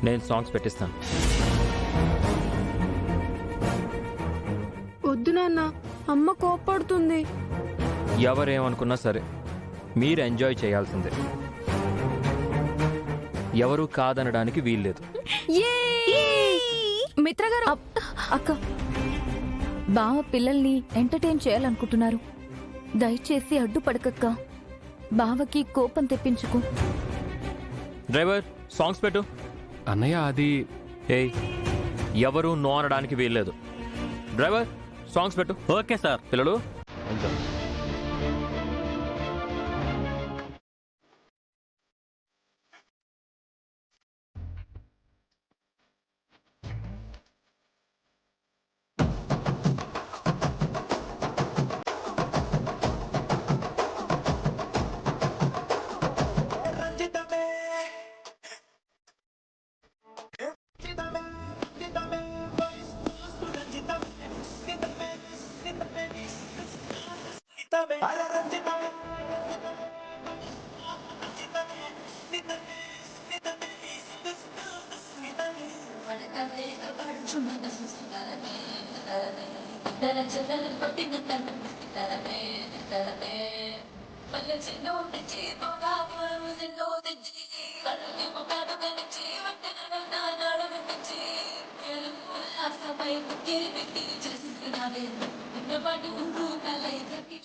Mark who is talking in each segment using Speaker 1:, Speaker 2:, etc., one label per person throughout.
Speaker 1: నేను సాంగ్స్ పెట్టిస్తాను.
Speaker 2: వద్దు నాన్న, అమ్మ కోప్పడుతుంది.
Speaker 1: ఎవరేమనుకున్నా సరే మీరు ఎంజాయ్ చేయాల్సిందే. ఎవరు కాదనడానికి వీల్లేదు.
Speaker 2: మిత్ర గారు,
Speaker 3: అక్క, బావ పిల్లల్ని ఎంటర్టైన్ చేయాలనుకుంటున్నారు. దయచేసి అడ్డుపడకక్క. బావకి కోపం తెప్పించుకో.
Speaker 1: డ్రైవర్, సాంగ్స్ పెట్టు.
Speaker 4: అన్నయ్య అది
Speaker 1: ఏయ్, ఎవరు నో అనడానికి వీల్లేదు. డ్రైవర్, సాంగ్స్ పెట్టు.
Speaker 5: Okay sir.
Speaker 1: పిల్లలు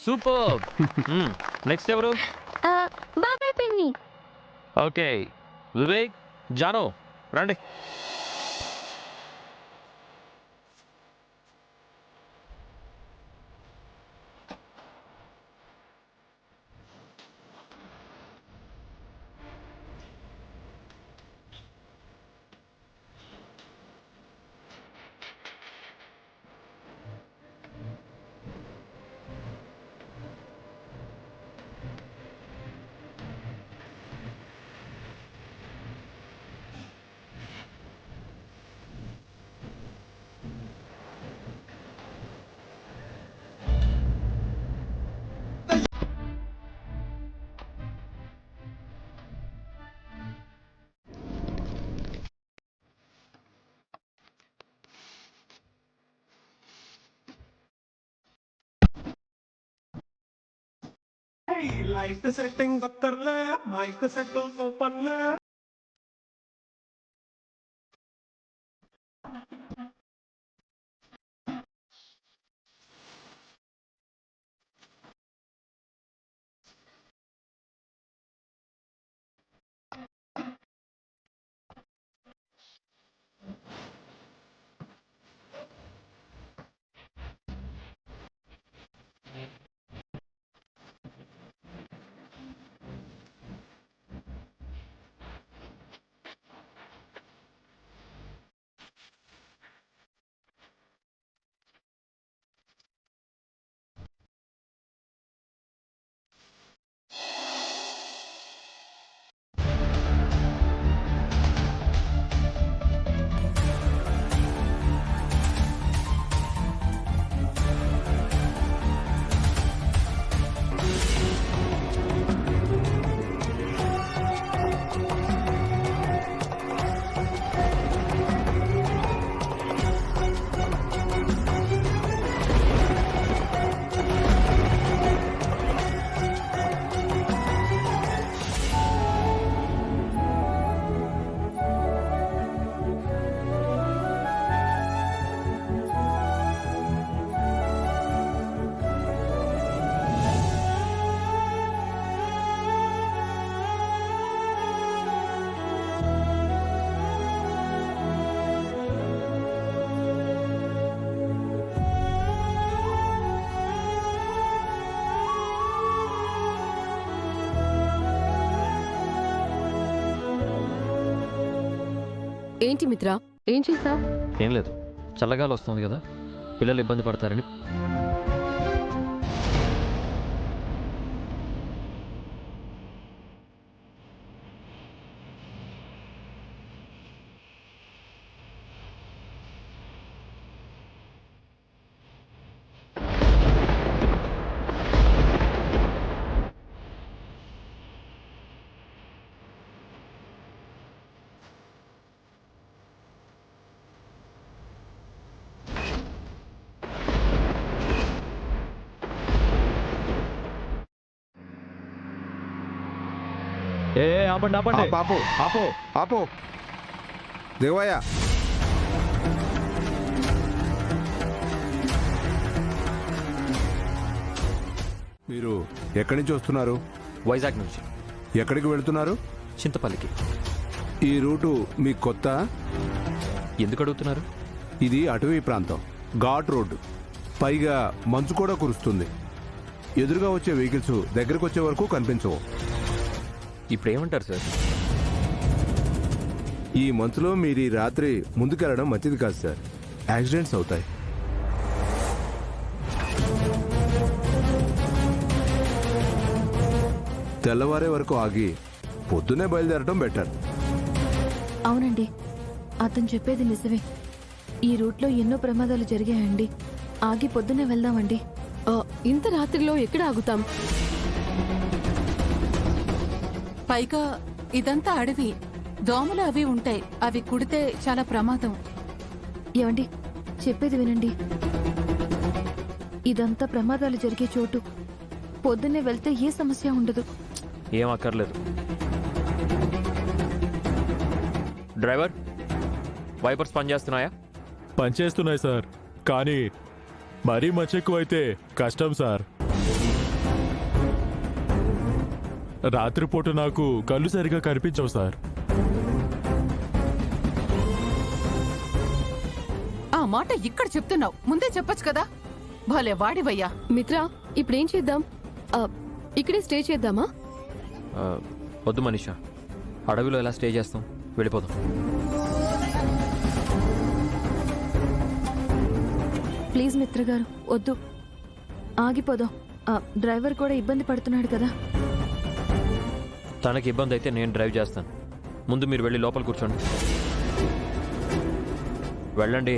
Speaker 1: సూపర్. నెక్స్ట్ ఎవరు?
Speaker 3: బాబాయ్ పిన్ని.
Speaker 1: ఓకే, వివేక్, జానో రండి.
Speaker 6: లైట్ సెట్టింగ్ కొత్తర్లే, మైక్ సెట్ సూపర్లే.
Speaker 2: ఏంటి మిత్ర, ఏం చేసా?
Speaker 1: ఏం లేదు, చల్లగాలి వస్తుంది కదా, పిల్లలు ఇబ్బంది పడతారని. ఏ ఆపండి ఆపండి
Speaker 4: ఆపు ఆపు ఆపు దిగవయ్య. మీరు ఎక్కడి నుంచి వస్తున్నారు?
Speaker 1: వైజాగ్ నుంచి
Speaker 4: ఎక్కడికి వెళ్తున్నారు?
Speaker 1: చింతపల్లికి.
Speaker 4: ఈ రూటు మీకు కొత్త?
Speaker 1: ఎందుకు అడుగుతున్నారు?
Speaker 4: ఇది అటవీ ప్రాంతం, ఘాట్ రోడ్డు, పైగా మంచు కూడా కురుస్తుంది. ఎదురుగా వచ్చే వెహికల్స్ దగ్గరకు వచ్చే వరకు కనిపించవు.
Speaker 1: ఇప్పుడు ఏమంటారు సార్?
Speaker 4: ఈ మంచులో మీరు ఈ రాత్రి ముందుకెళ్ళడం మంచిది కాదు సార్, యాక్సిడెంట్స్ అవుతాయి. తెల్లవారే వరకు ఆగి పొద్దునే బయలుదేరడం బెటర్.
Speaker 3: అవునండి, అతను చెప్పేది నిజమే. ఈ రూట్లో ఎన్నో ప్రమాదాలు జరిగాయండి. ఆగి పొద్దునే వెళ్దామండి.
Speaker 2: ఇంత రాత్రిలో ఎక్కడ ఆగుతాం?
Speaker 5: పైగా ఇదంతా అడవి, దోమలు అవి ఉంటాయి. అవి కుడితే చాలా ప్రమాదం.
Speaker 3: ఏమండి, చెప్పేది వినండి. ఇదంతా ప్రమాదాలు జరిగే చోటు. పొద్దున్నే వెళ్తే ఏ సమస్య ఉండదు.
Speaker 1: ఏం అక్కర్లేదు. డ్రైవర్, వైపర్స్ పనిచేస్తున్నాయా?
Speaker 7: పనిచేస్తున్నాయి సార్, కానీ మరీ మచ్చెక్కువైతే కష్టం సార్. రాత్రిపూట నాకు కళ్ళు సరిగా కనిపించవు సార్.
Speaker 5: ఆ మాట ఇక్కడ చెప్తున్నావు, ముందే చెప్పొచ్చు కదా. భలే వాడివయ్యా.
Speaker 2: మిత్రా, ఇప్పుడేం చేద్దాం? ఇక్కడే స్టే చేద్దామా?
Speaker 1: వద్దు మనీషా, అడవిలో ఎలా స్టే చేస్తాం? వెళ్ళిపోదాం.
Speaker 3: ప్లీజ్ మిత్ర గారు, వద్దు, ఆగిపోదాం. డ్రైవర్ కూడా ఇబ్బంది పడుతున్నాడు కదా.
Speaker 1: తనకి ఇబ్బంది అయితే నేను డ్రైవ్ చేస్తాను. ముందు మీరు వెళ్ళి లోపల కూర్చోండి. వెళ్ళండి.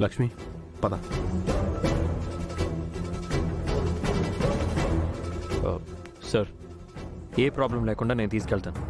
Speaker 4: లక్ష్మి పద.
Speaker 1: సార్, ఏ ప్రాబ్లం లేకుండా నేను తీసుకెళ్తాను.